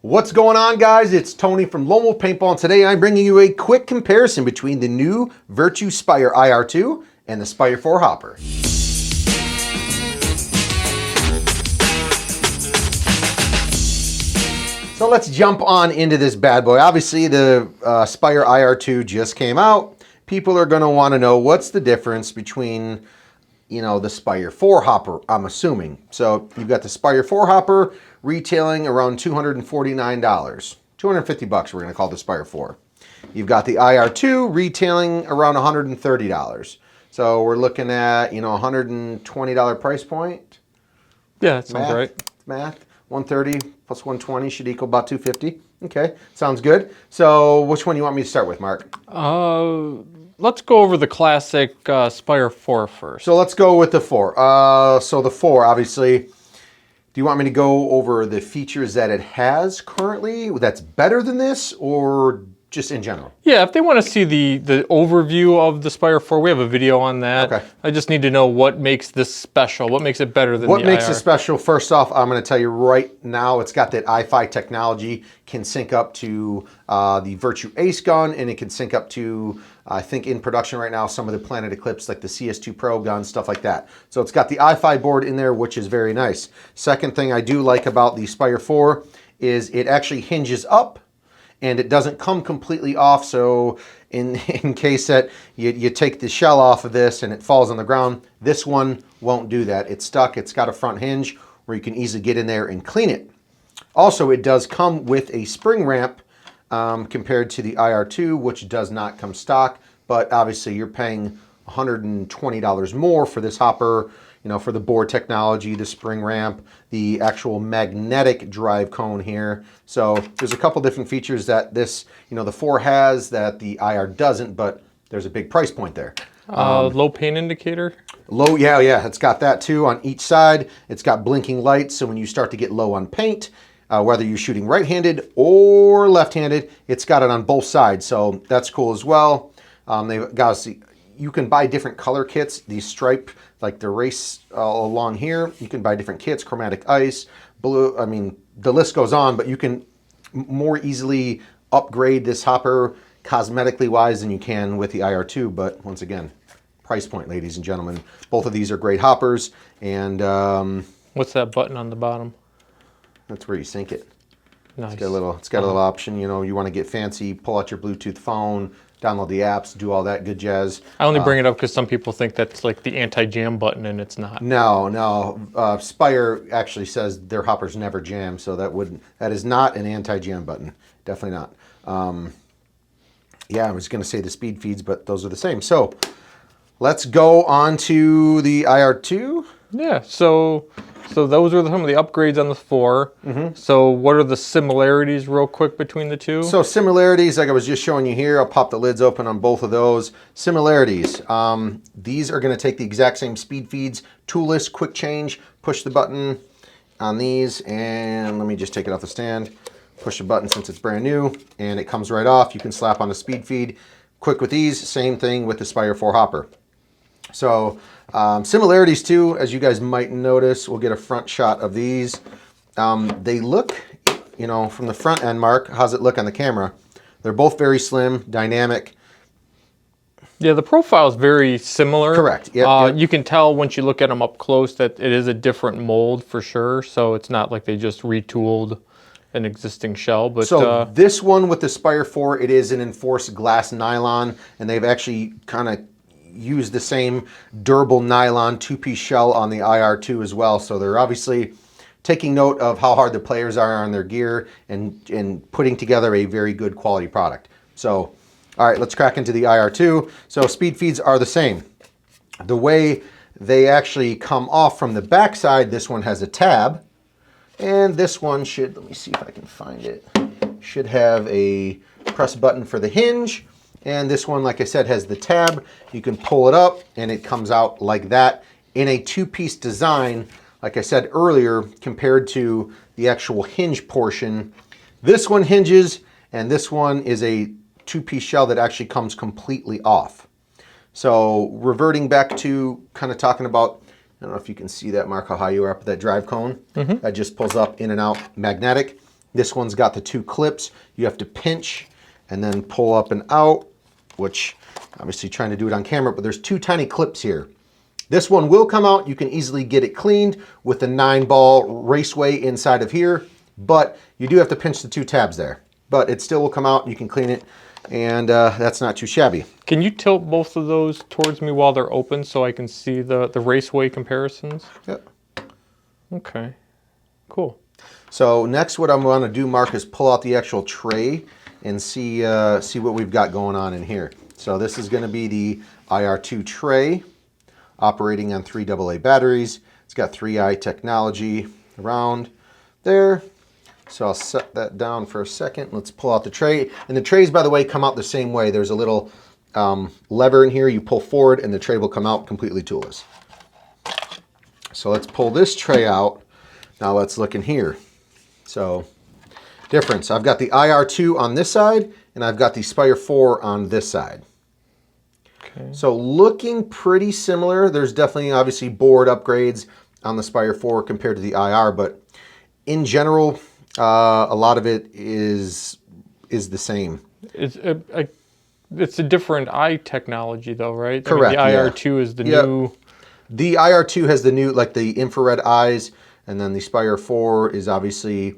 What's going on, guys? It's Tony from Lone Wolf Paintball, and today I'm bringing you a quick comparison between the new Virtue Spire IR2 and the Spire 4 Hopper. So let's jump on into this bad boy. Obviously, the Spire IR2 just came out. People are going to want to know what's the difference between, the Spire 4 Hopper, I'm assuming. So you've got the Spire 4 Hopper retailing around $249. 250 bucks we're going to call the Spire 4. You've got the IR2 retailing around $130. So we're looking at, $120 price point. Yeah, that sounds right. Math. 130 plus 120 should equal about 250. Okay, sounds good. So which one do you want me to start with, Mark? Let's go over the classic Spire 4 first. So let's go with the 4. So the 4, obviously, do you want me to go over the features that it has currently that's better than this, or just in general? Yeah, if they want to see the overview of the Spire 4, we have a video on that. Okay. I just need to know what makes this special. What makes it better than what the makes IR? it special? First off, I'm going to tell you right now, it's got that iFi technology, can sync up to the Virtue Ace gun, and it can sync up to, I think in production right now, some of the Planet Eclipse, like the CS2 Pro gun, stuff like that. So it's got the iFi board in there, which is very nice. Second thing I do like about the Spire 4 is it actually hinges up, and it doesn't come completely off. So in case that you take the shell off of this and it falls on the ground, this one won't do that. It's stuck. It's got a front hinge where you can easily get in there and clean it. Also, it does come with a spring ramp compared to the IR2, which does not come stock, but obviously you're paying $120 more for this hopper, for the board technology, the spring ramp, the actual magnetic drive cone here. So there's a couple different features that this, the 4 has that the IR doesn't, but there's a big price point there. Low paint indicator? Low, yeah, it's got that too on each side. It's got blinking lights, so when you start to get low on paint, whether you're shooting right-handed or left-handed, it's got it on both sides, so that's cool as well. They've got, you can buy different color kits. These stripe, like the race along here, you can buy different kits, chromatic ice, blue, the list goes on, but you can more easily upgrade this hopper cosmetically wise than you can with the IR2, but once again, price point, ladies and gentlemen. Both of these are great hoppers, and what's that button on the bottom? That's where you sync it. Nice. It's got a little option, you want to get fancy, pull out your Bluetooth phone, download the apps, do all that good jazz. I only bring it up because some people think that's like the anti-jam button, and it's not. No. Spire actually says their hoppers never jam, so that is not an anti-jam button. Definitely not. Yeah, I was going to say the speed feeds, but those are the same. So let's go on to the IR2. Yeah, so those are some of the upgrades on the 4. Mm-hmm. So what are the similarities real quick between the two? So similarities, like I was just showing you here, I'll pop the lids open on both of those. Similarities, these are going to take the exact same speed feeds, toolless, quick change, push the button on these, and let me just take it off the stand, push the button since it's brand new, and it comes right off. You can slap on the speed feed. Quick with these, same thing with the Spire 4 Hopper. So similarities too, as you guys might notice, we'll get a front shot of these. They look, from the front end, Mark, how's it look on the camera? They're both very slim, dynamic. Yeah, the profile is very similar. Correct. Yep. You can tell once you look at them up close that it is a different mold for sure. So it's not like they just retooled an existing shell. But so this one with the Spire 4, it is an enforced glass nylon, and they've actually kind of use the same durable nylon 2-piece shell on the IR2 as well. So they're obviously taking note of how hard the players are on their gear and putting together a very good quality product. So, all right, let's crack into the IR2. So speed feeds are the same. The way they actually come off from the back side, this one has a tab, and this one should, let me see if I can find it, should have a press button for the hinge. And this one, like I said, has the tab. You can pull it up and it comes out like that in a 2-piece design. Like I said earlier, compared to the actual hinge portion, this one hinges and this one is a 2-piece shell that actually comes completely off. So reverting back to kind of talking about, I don't know if you can see that, Mark, how high you are up at that drive cone. Mm-hmm. That just pulls up in and out magnetic. This one's got the 2 clips. You have to pinch and then pull up and out, which obviously trying to do it on camera, but there's 2 tiny clips here. This one will come out. You can easily get it cleaned with the 9-ball raceway inside of here, but you do have to pinch the 2 tabs there. But it still will come out. You can clean it, and that's not too shabby. Can you tilt both of those towards me while they're open so I can see the raceway comparisons? Yep. Okay, cool. So next what I'm going to do, Mark, is pull out the actual tray and see what we've got going on in here. So this is going to be the IR2 tray operating on 3 AA batteries. It's got 3i technology around there. So I'll set that down for a second. Let's pull out the tray. And the trays, by the way, come out the same way. There's a little lever in here. You pull forward and the tray will come out completely toolless. So let's pull this tray out. Now let's look in here. So difference, I've got the IR2 on this side and I've got the Spire 4 on this side. Okay. So looking pretty similar. There's definitely obviously board upgrades on the Spire 4 compared to the IR, but in general, a lot of it is the same. It's a different eye technology though, right? Correct, I mean, the yeah. IR2 is the Yep. new... The IR2 has the new, like the infrared eyes, and then the Spire 4 is obviously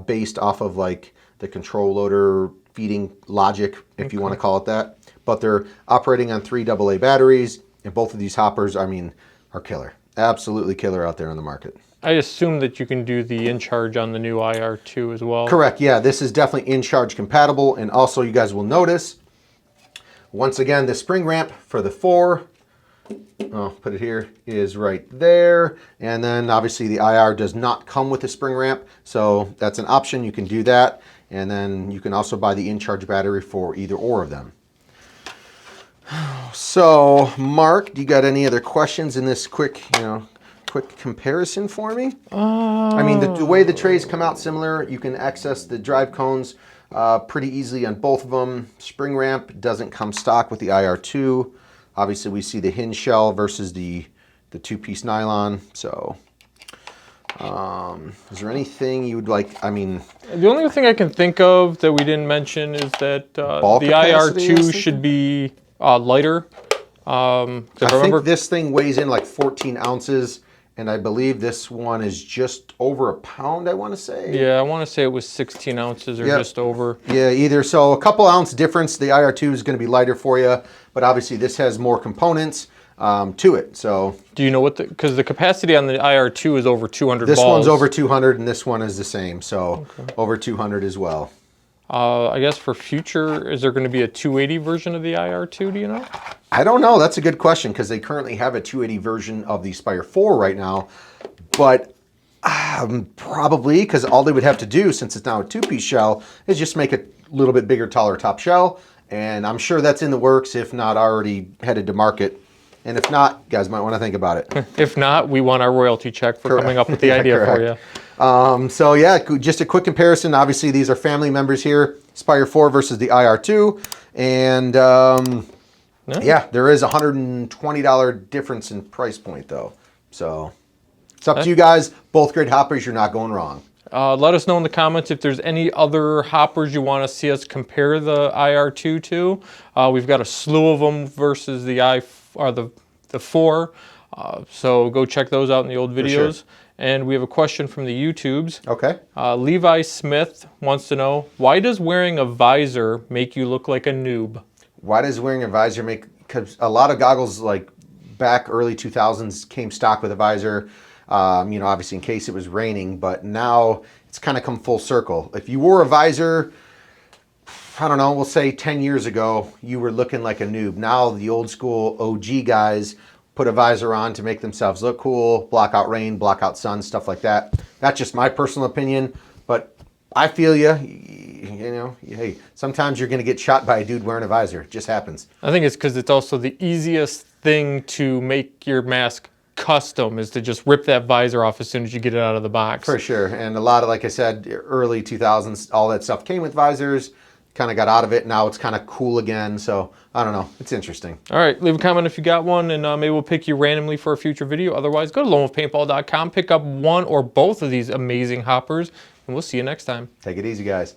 based off of like the control loader feeding logic, if you want to call it that. But they're operating on 3 AA batteries, and both of these hoppers, I mean, are killer. Absolutely killer out there on the market. I assume that you can do the in-charge on the new IR2 as well. Correct, yeah, this is definitely in-charge compatible, and also you guys will notice, once again, the spring ramp for the 4, I'll put it here, is right there. And then obviously the IR does not come with a spring ramp, so that's an option. You can do that. And then you can also buy the in-charge battery for either or of them. So, Mark, do you got any other questions in this quick comparison for me? I mean, the way the trays come out similar, you can access the drive cones pretty easily on both of them. Spring ramp doesn't come stock with the IR2. Obviously, we see the hinge shell versus the 2-piece nylon. So, is there anything you would like? I mean, the only thing I can think of that we didn't mention is that the IR2 should be lighter. I think this thing weighs in like 14 ounces, and I believe this one is just over a pound, I want to say. Yeah, I want to say it was 16 ounces or just over. Yeah, either. So a couple ounce difference. The IR2 is going to be lighter for you, but obviously this has more components to it. So do you know what because the capacity on the IR2 is over 200 this balls. one's over 200 and this one is the same. So over 200 as well. I guess for future, is there going to be a 280 version of the IR2, do you know? I don't know. That's a good question because they currently have a 280 version of the Spire 4 right now. But probably because all they would have to do, since it's now a 2-piece shell, is just make a little bit bigger, taller top shell. And I'm sure that's in the works, if not already headed to market. And if not, you guys might want to think about it. If not, we want our royalty check for coming up with the idea for you. So yeah, just a quick comparison. Obviously, these are family members here. Spire 4 versus the IR2. And yeah, there is a $120 difference in price point though. So it's up to you guys. Both great hoppers. You're not going wrong. Let us know in the comments if there's any other hoppers you want to see us compare the IR2 to. We've got a slew of them versus the the 4. So go check those out in the old videos. Sure. And we have a question from the YouTubes. Okay. Levi Smith wants to know, why does wearing a visor make you look like a noob? Why does wearing a visor make, because a lot of goggles like back early 2000s came stock with a visor, obviously in case it was raining, but now it's kind of come full circle. If you wore a visor, I don't know, we'll say 10 years ago, you were looking like a noob. Now the old school OG guys put a visor on to make themselves look cool, block out rain, block out sun, stuff like that. That's just my personal opinion, but I feel hey, sometimes you're going to get shot by a dude wearing a visor. It just happens. I think it's because it's also the easiest thing to make your mask custom is to just rip that visor off as soon as you get it out of the box. For sure. And a lot of, like I said, early 2000s, all that stuff came with visors. Kind of got out of it. Now it's kind of cool again. So I don't know. It's interesting. All right. Leave a comment if you got one, and maybe we'll pick you randomly for a future video. Otherwise, go to lonewolfpaintball.com, pick up one or both of these amazing hoppers. and we'll see you next time. Take it easy, guys.